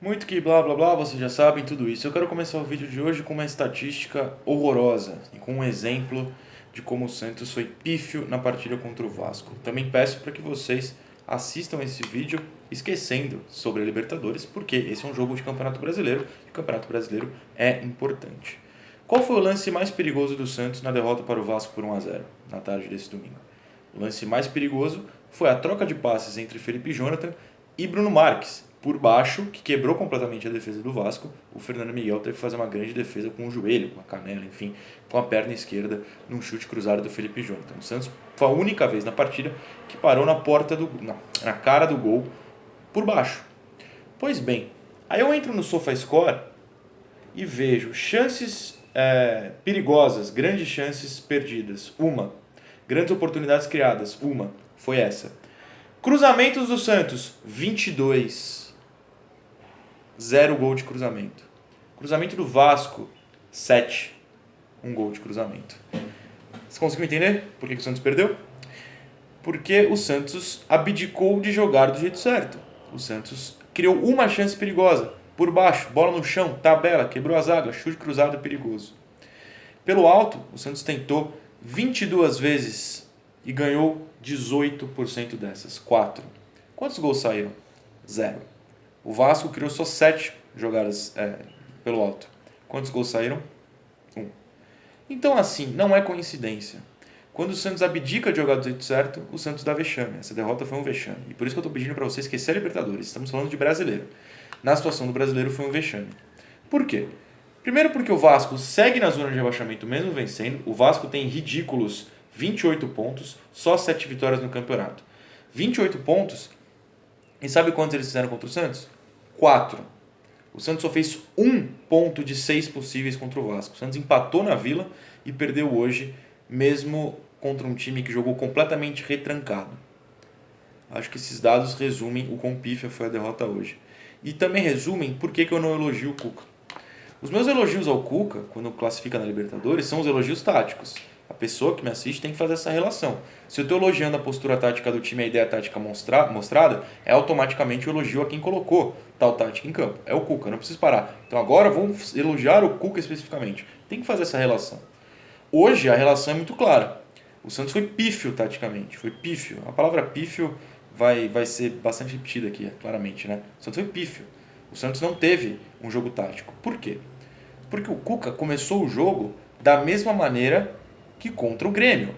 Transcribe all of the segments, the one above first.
Muito que blá blá blá, vocês já sabem tudo isso. Eu quero começar o vídeo de hoje com uma estatística horrorosa e com um exemplo de como o Santos foi pífio na partida contra o Vasco. Também peço para que vocês assistam esse vídeo esquecendo sobre a Libertadores, porque esse é um jogo de Campeonato Brasileiro e o Campeonato Brasileiro é importante. Qual foi o lance mais perigoso do Santos na derrota para o Vasco por 1-0 na tarde desse domingo? O lance mais perigoso foi a troca de passes entre Felipe Jonathan e Bruno Marques, por baixo, que quebrou completamente a defesa do Vasco. O Fernando Miguel teve que fazer uma grande defesa com o joelho, com a canela, enfim, com a perna esquerda, num chute cruzado do Felipe Jonathan. O Santos foi a única vez na partida que parou na cara do gol por baixo. Pois bem, aí eu entro no SofaScore e vejo chances perigosas, grandes chances perdidas, uma. Grandes oportunidades criadas, uma. Foi essa. Cruzamentos do Santos, 22. Zero gol de cruzamento. Cruzamento do Vasco, 7. Um gol de cruzamento. Você conseguiu entender por que o Santos perdeu? Porque o Santos abdicou de jogar do jeito certo. O Santos criou uma chance perigosa. Por baixo, bola no chão, tabela, quebrou a zaga, chute cruzado perigoso. Pelo alto, o Santos tentou 22 vezes e ganhou 18% dessas, 4. Quantos gols saíram? 0. O Vasco criou só 7 jogadas pelo alto. Quantos gols saíram? 1. Então, assim, não é coincidência. Quando o Santos abdica de jogar do jeito certo, o Santos dá vexame. Essa derrota foi um vexame. E por isso que eu estou pedindo para você esquecer a Libertadores. Estamos falando de brasileiro. Na situação do brasileiro foi um vexame. Por quê? Primeiro porque o Vasco segue na zona de rebaixamento mesmo vencendo. O Vasco tem ridículos 28 pontos, só 7 vitórias no campeonato. 28 pontos. E sabe quantos eles fizeram contra o Santos? 4. O Santos só fez 1 ponto de 6 possíveis contra o Vasco. O Santos empatou na Vila e perdeu hoje, mesmo contra um time que jogou completamente retrancado. Acho que esses dados resumem o quão pífia foi a derrota hoje. E também resumem por que eu não elogio o Cuca. Os meus elogios ao Cuca, quando classifica na Libertadores, são os elogios táticos. A pessoa que me assiste tem que fazer essa relação. Se eu estou elogiando a postura tática do time e a ideia tática mostrada, é automaticamente o elogio a quem colocou tal tática em campo. É o Cuca, não preciso parar. Então agora vamos elogiar o Cuca especificamente. Tem que fazer essa relação. Hoje a relação é muito clara. O Santos foi pífio taticamente. Foi pífio. A palavra pífio vai ser bastante repetida aqui, claramente, né? O Santos foi pífio. O Santos não teve um jogo tático. Por quê? Porque o Cuca começou o jogo da mesma maneira que contra o Grêmio.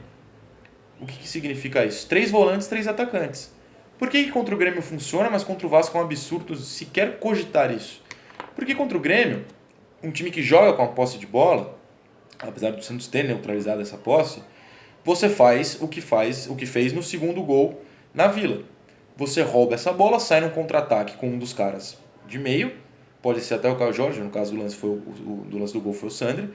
O que significa isso? 3 volantes, 3 atacantes. Por que contra o Grêmio funciona, mas contra o Vasco é um absurdo sequer cogitar isso? Porque contra o Grêmio, um time que joga com a posse de bola, apesar do Santos ter neutralizado essa posse, você faz o que fez no segundo gol na Vila. Você rouba essa bola, sai num contra-ataque com um dos caras de meio, pode ser até o Caio Jorge, no caso do lance, do lance do gol foi o Sandri,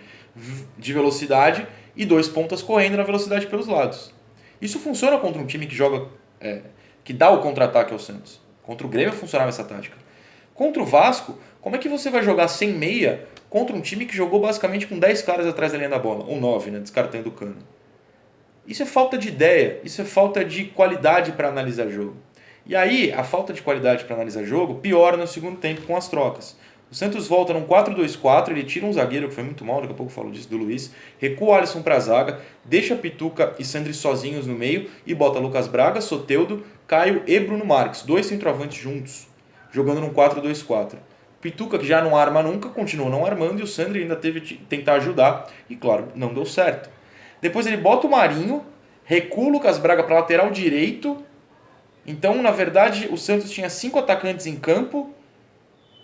de velocidade e 2 pontas correndo na velocidade pelos lados. Isso funciona contra um time que joga, que dá o contra-ataque ao Santos. Contra o Grêmio funcionava essa tática. Contra o Vasco, como é que você vai jogar sem meia contra um time que jogou basicamente com 10 caras atrás da linha da bola? Ou 9, né, descartando o Cano. Isso é falta de ideia, isso é falta de qualidade para analisar jogo. E aí, a falta de qualidade para analisar jogo piora no segundo tempo com as trocas. O Santos volta num 4-2-4, ele tira um zagueiro que foi muito mal, daqui a pouco eu falo disso, do Luiz, recua o Alisson para a zaga, deixa Pituca e Sandri sozinhos no meio e bota Lucas Braga, Soteldo, Caio e Bruno Marques, 2 centroavantes juntos, jogando num 4-2-4. Pituca, que já não arma nunca, continuou não armando e o Sandri ainda teve que tentar ajudar e, claro, não deu certo. Depois ele bota o Marinho, recua o Lucas Braga para lateral direito. Então, na verdade, o Santos tinha 5 atacantes em campo,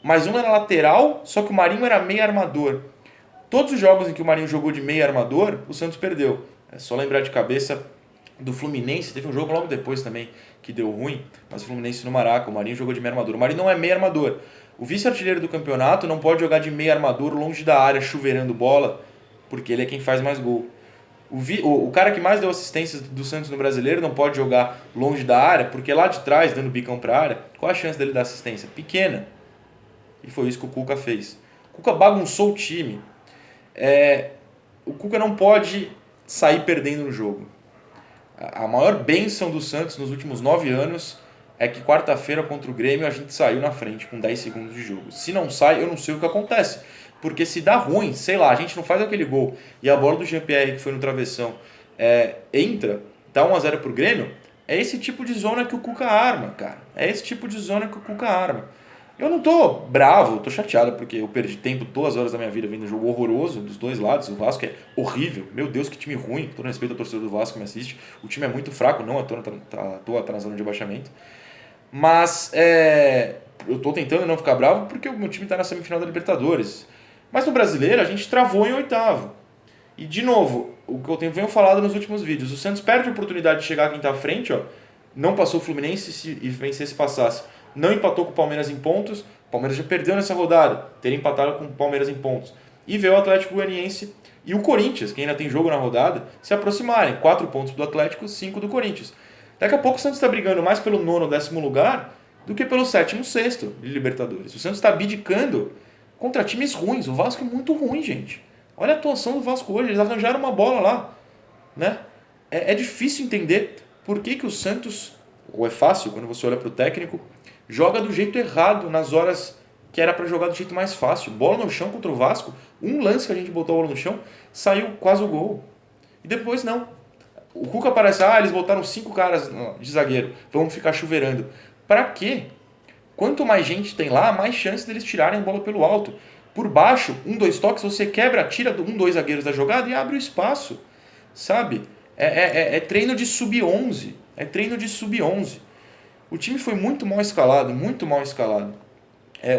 mas um era lateral, só que o Marinho era meio armador. Todos os jogos em que o Marinho jogou de meio armador, o Santos perdeu. É só lembrar de cabeça do Fluminense, teve um jogo logo depois também que deu ruim, mas o Fluminense no Maraca, o Marinho jogou de meio armador. O Marinho não é meio armador. O vice-artilheiro do campeonato não pode jogar de meio armador longe da área, chuveirando bola, porque ele é quem faz mais gol. O cara que mais deu assistências do Santos no Brasileiro não pode jogar longe da área, porque lá de trás, dando bicão para a área, qual a chance dele dar assistência? Pequena. E foi isso que o Cuca fez. O Cuca bagunçou o time. O Cuca não pode sair perdendo no jogo. A maior bênção do Santos nos últimos 9 anos é que quarta-feira contra o Grêmio a gente saiu na frente com 10 segundos de jogo. Se não sai, eu não sei o que acontece. Porque se dá ruim, sei lá, a gente não faz aquele gol e a bola do Jean-Pierre que foi no travessão entra, dá 1-0 pro Grêmio, é esse tipo de zona que o Cuca arma, cara. É esse tipo de zona que o Cuca arma. Eu não tô bravo, tô chateado porque eu perdi tempo, 2 horas da minha vida vendo um jogo horroroso dos dois lados. O Vasco é horrível, meu Deus, que time ruim. Todo respeito ao torcedor do Vasco que me assiste. O time é muito fraco, não à toa tá na zona de abaixamento. Mas eu tô tentando não ficar bravo porque o meu time tá na semifinal da Libertadores. Mas no Brasileiro a gente travou em oitavo. E de novo, o que eu venho falado nos últimos vídeos, o Santos perde a oportunidade de chegar quem tá à frente, ó. Não passou o Fluminense e vencesse passasse. Não empatou com o Palmeiras em pontos. O Palmeiras já perdeu nessa rodada, teria empatado com o Palmeiras em pontos. E veio o Atlético Goianiense e o Corinthians, que ainda tem jogo na rodada, se aproximarem. 4 pontos do Atlético, 5 do Corinthians. Daqui a pouco o Santos está brigando mais pelo 9º, 10º lugar do que pelo 7º, 6º de Libertadores. O Santos está abdicando contra times ruins. O Vasco é muito ruim, gente. Olha a atuação do Vasco hoje. Eles arranjaram uma bola lá, né? É difícil entender por que o Santos, ou é fácil quando você olha para o técnico, joga do jeito errado nas horas que era para jogar do jeito mais fácil. Bola no chão contra o Vasco, um lance que a gente botou a bola no chão, saiu quase o gol. E depois não. O Cuca parece, eles botaram 5 caras de zagueiro, vamos ficar chuveirando. Pra quê? Quanto mais gente tem lá, mais chance deles tirarem a bola pelo alto. Por baixo, 1-2 toques, você quebra, tira 1-2 zagueiros da jogada e abre o espaço. Sabe? É treino de sub-11. É treino de sub-11. O time foi muito mal escalado, muito mal escalado.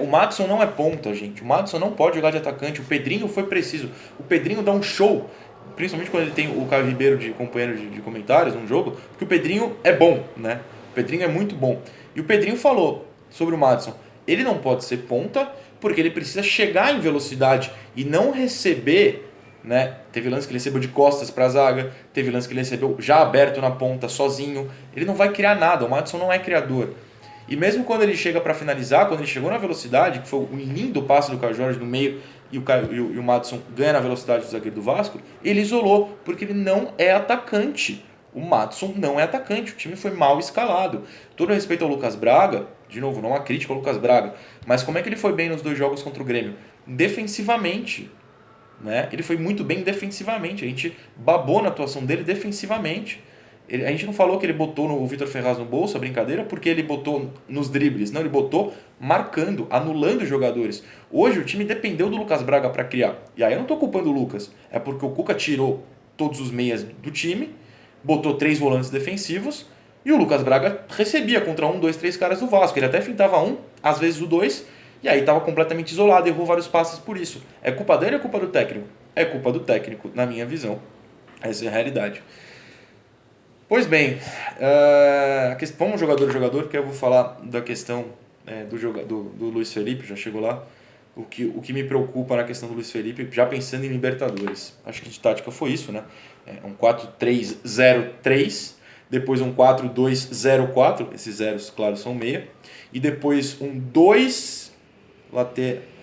O Maddson não é ponta, gente. O Maddson não pode jogar de atacante. O Pedrinho foi preciso. O Pedrinho dá um show, principalmente quando ele tem o Caio Ribeiro de companheiro de comentários num jogo, porque o Pedrinho é bom, né? O Pedrinho é muito bom. E o Pedrinho falou sobre o Maddson. Ele não pode ser ponta porque ele precisa chegar em velocidade e não receber, né? Teve lance que ele recebeu de costas para a zaga, teve lance que ele recebeu já aberto na ponta, sozinho. Ele não vai criar nada, o Maddson não é criador. E mesmo quando ele chega para finalizar, quando ele chegou na velocidade, que foi um lindo passe do Caio Jorge no meio e o Maddson ganha na velocidade do zagueiro do Vasco, ele isolou, porque ele não é atacante. O Maddson não é atacante, o time foi mal escalado. Todo respeito ao Lucas Braga, de novo, não há crítica ao Lucas Braga, mas como é que ele foi bem nos 2 jogos contra o Grêmio? Defensivamente, né? Ele foi muito bem defensivamente, a gente babou na atuação dele defensivamente. A gente não falou que ele botou o Vitor Ferraz no bolso, a brincadeira, porque ele botou nos dribles. Não, ele botou marcando, anulando os jogadores. Hoje o time dependeu do Lucas Braga para criar. E aí eu não estou culpando o Lucas. É porque o Cuca tirou todos os meias do time, botou 3 volantes defensivos, e o Lucas Braga recebia contra 1, 2, 3 caras do Vasco. Ele até fintava um, às vezes o 2, e aí estava completamente isolado, errou vários passes por isso. É culpa dele ou é culpa do técnico? É culpa do técnico, na minha visão. Essa é a realidade. Pois bem, vamos jogador a jogador, porque eu vou falar da questão do Luiz Felipe, já chegou lá. O que me preocupa na questão do Luiz Felipe, já pensando em Libertadores. Acho que de tática foi isso, né? Um 4-3-0-3, depois um 4-2-0-4, esses zeros, claro, são meia. E depois um 2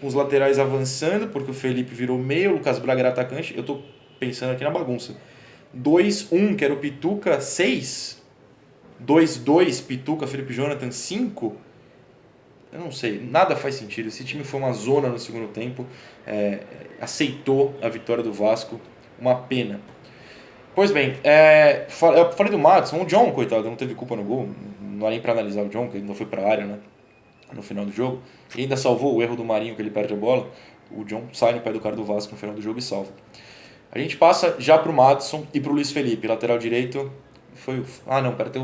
com os laterais avançando, porque o Felipe virou meia, o Lucas Braga era atacante. Eu estou pensando aqui na bagunça. 2-1, que era o Pituca, 6. 2-2, Pituca, Felipe Jonathan, 5. Eu não sei, nada faz sentido. Esse time foi uma zona no segundo tempo. Aceitou a vitória do Vasco. Uma pena. Pois bem, eu falei do Maddson. O John, coitado, não teve culpa no gol. Não dá nem pra analisar o John, que ele não foi pra área, né? No final do jogo. E ainda salvou o erro do Marinho, que ele perde a bola. O John sai no pé do cara do Vasco no final do jogo e salva. A gente passa já pro Maddson e pro Luiz Felipe. Lateral direito foi... tem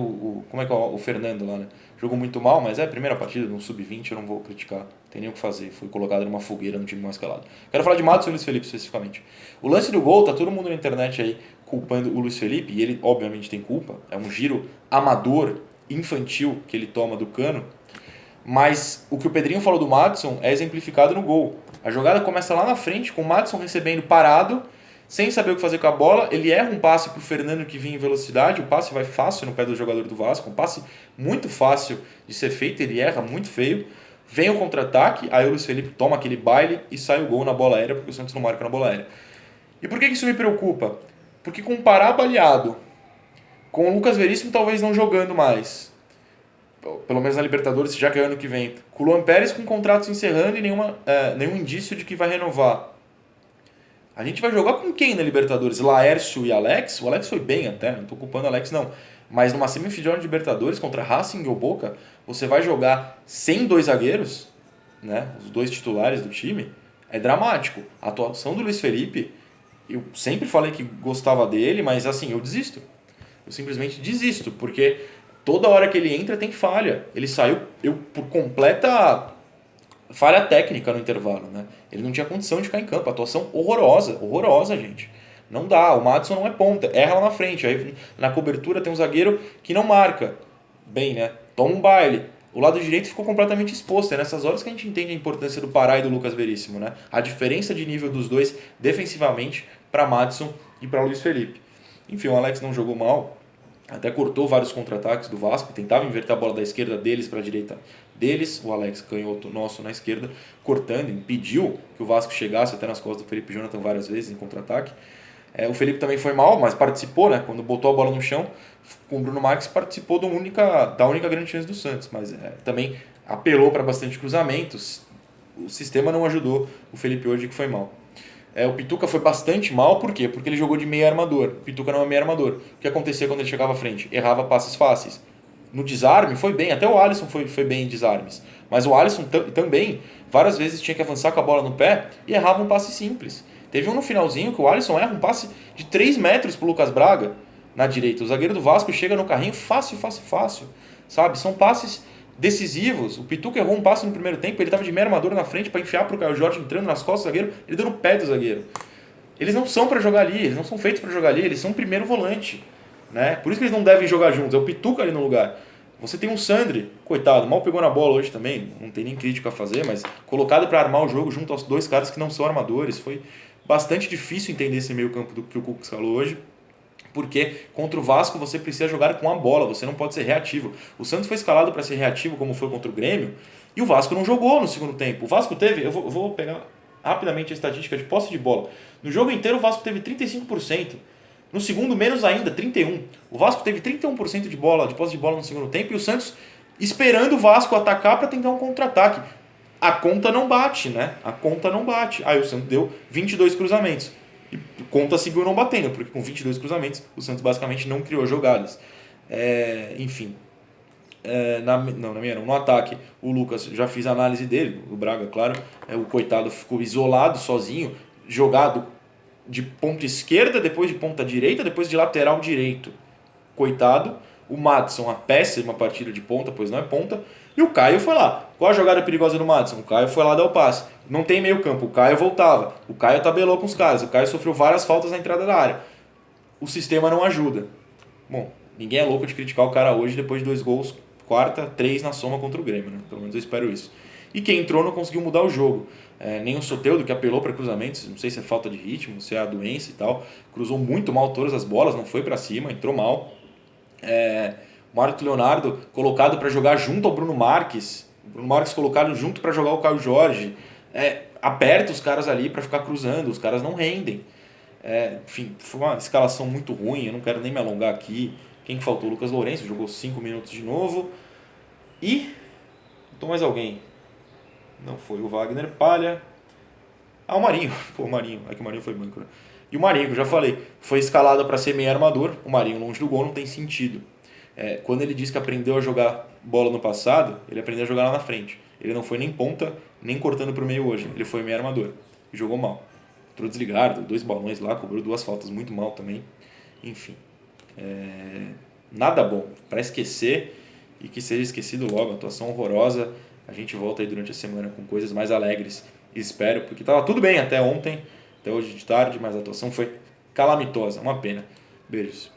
como é que é o Fernando lá, né? Jogou muito mal, mas é a primeira partida no Sub-20, eu não vou criticar. Tem nem o que fazer. Foi colocado numa fogueira no time mais escalado. Quero falar de Maddson e Luiz Felipe especificamente. O lance do gol, tá todo mundo na internet aí culpando o Luiz Felipe, e ele obviamente tem culpa. É um giro amador, infantil, que ele toma do Cano. Mas o que o Pedrinho falou do Maddson é exemplificado no gol. A jogada começa lá na frente, com o Maddson recebendo parado, sem saber o que fazer com a bola. Ele erra um passe pro Fernando que vinha em velocidade, o passe vai fácil no pé do jogador do Vasco, um passe muito fácil de ser feito, ele erra muito feio. Vem o contra-ataque, aí o Luiz Felipe toma aquele baile e sai o gol na bola aérea, porque o Santos não marca na bola aérea. E por que isso me preocupa? Porque com o Pará baleado, com o Lucas Veríssimo talvez não jogando mais, pelo menos na Libertadores, já que é ano que vem, com o Luan Pérez com contratos encerrando e nenhum indício de que vai renovar. A gente vai jogar com quem na Libertadores? Laércio e Alex? O Alex foi bem até, não estou culpando o Alex não. Mas numa semifinal de Libertadores contra Racing ou Boca, você vai jogar sem dois zagueiros, né? Os dois titulares do time, é dramático. A atuação do Luiz Felipe, eu sempre falei que gostava dele, mas assim, eu desisto. Eu simplesmente desisto, porque toda hora que ele entra tem falha. Ele saiu por completa falha técnica no intervalo, né? Ele não tinha condição de ficar em campo. Atuação horrorosa, horrorosa, gente. Não dá, o Maddison não é ponta, erra lá na frente. Aí na cobertura tem um zagueiro que não marca bem, né? Toma um baile. O lado direito ficou completamente exposto. É nessas horas que a gente entende a importância do Pará e do Lucas Veríssimo, né? A diferença de nível dos dois defensivamente para Maddison e para Luiz Felipe. Enfim, o Alex não jogou mal, até cortou vários contra-ataques do Vasco, tentava inverter a bola da esquerda deles para a direita deles, o Alex canhoto nosso na esquerda, cortando, impediu que o Vasco chegasse até nas costas do Felipe Jonathan várias vezes em contra-ataque. O Felipe também foi mal, mas participou, né? Quando botou a bola no chão, com o Bruno Marques participou da única grande chance do Santos, mas também apelou para bastante cruzamentos. O sistema não ajudou o Felipe hoje, que foi mal. O Pituca foi bastante mal, por quê? Porque ele jogou de meio armador. O Pituca não é meio armador. O que acontecia quando ele chegava à frente? Errava passes fáceis. No desarme foi bem, até o Alisson foi bem em desarmes. Mas o Alisson também, várias vezes tinha que avançar com a bola no pé e errava um passe simples. Teve um no finalzinho que o Alisson erra um passe de 3 metros pro Lucas Braga na direita. O zagueiro do Vasco chega no carrinho fácil, fácil, fácil. Sabe? São passes decisivos. O Pituca errou um passe no primeiro tempo, ele estava de meio armador na frente para enfiar pro Caio Jorge entrando nas costas do zagueiro, ele deu no pé do zagueiro. Eles não são para jogar ali, eles não são feitos para jogar ali, eles são primeiro volante, né? Por isso que eles não devem jogar juntos, é o Pituca ali no lugar. Você tem um Sandri, coitado, mal pegou na bola hoje também, não tem nem crítica a fazer, mas colocado para armar o jogo junto aos dois caras que não são armadores, foi bastante difícil entender esse meio campo do que o Cuca escalou hoje. Porque contra o Vasco você precisa jogar com a bola, você não pode ser reativo. O Santos foi escalado para ser reativo, como foi contra o Grêmio, e o Vasco não jogou no segundo tempo. O Vasco teve, eu vou pegar rapidamente a estatística de posse de bola. No jogo inteiro o Vasco teve 35%. No segundo, menos ainda, 31%. O Vasco teve 31% de posse de bola no segundo tempo, e o Santos esperando o Vasco atacar para tentar um contra-ataque. A conta não bate, né? A conta não bate. Aí o Santos deu 22 cruzamentos. E conta seguiu não batendo, porque com 22 cruzamentos o Santos basicamente não criou jogadas. Enfim, no ataque o Lucas, já fiz a análise dele, o Braga, claro, o coitado ficou isolado, sozinho, jogado de ponta esquerda, depois de ponta direita, depois de lateral direito. Coitado. O Maddison, uma péssima partida de ponta, pois não é ponta. E o Caio foi lá. Qual a jogada perigosa do Maddison? O Caio foi lá dar o passe. Não tem meio campo. O Caio voltava. O Caio tabelou com os caras. O Caio sofreu várias faltas na entrada da área. O sistema não ajuda. Bom, ninguém é louco de criticar o cara hoje depois de 2 gols, quarta, 3 na soma contra o Grêmio, né? Pelo menos eu espero isso. E quem entrou não conseguiu mudar o jogo. Nem o Soteldo, que apelou para cruzamentos, não sei se é falta de ritmo, se é a doença e tal. Cruzou muito mal todas as bolas, não foi para cima, entrou mal. O Marco Leonardo colocado para jogar junto ao Bruno Marques. O Bruno Marques colocado junto para jogar o Caio Jorge. Aperta os caras ali para ficar cruzando, os caras não rendem. Enfim, foi uma escalação muito ruim, eu não quero nem me alongar aqui. Quem que faltou? O Lucas Lourenço, jogou 5 minutos de novo. E faltou mais alguém. Não foi o Wagner Palha. O Marinho. Pô, o Marinho. É que o Marinho foi banco, né? E o Marinho, que eu já falei, foi escalado para ser meio armador. O Marinho longe do gol não tem sentido. Quando ele diz que aprendeu a jogar bola no passado, ele aprendeu a jogar lá na frente. Ele não foi nem ponta, nem cortando para o meio hoje. Ele foi meio armador. E jogou mal. Entrou desligado, 2 balões lá, cobrou 2 faltas muito mal também. Enfim. Nada bom. Para esquecer e que seja esquecido logo. Atuação horrorosa. A gente volta aí durante a semana com coisas mais alegres. Espero, porque estava tudo bem até ontem, até hoje de tarde, mas a atuação foi calamitosa. Uma pena. Beijos.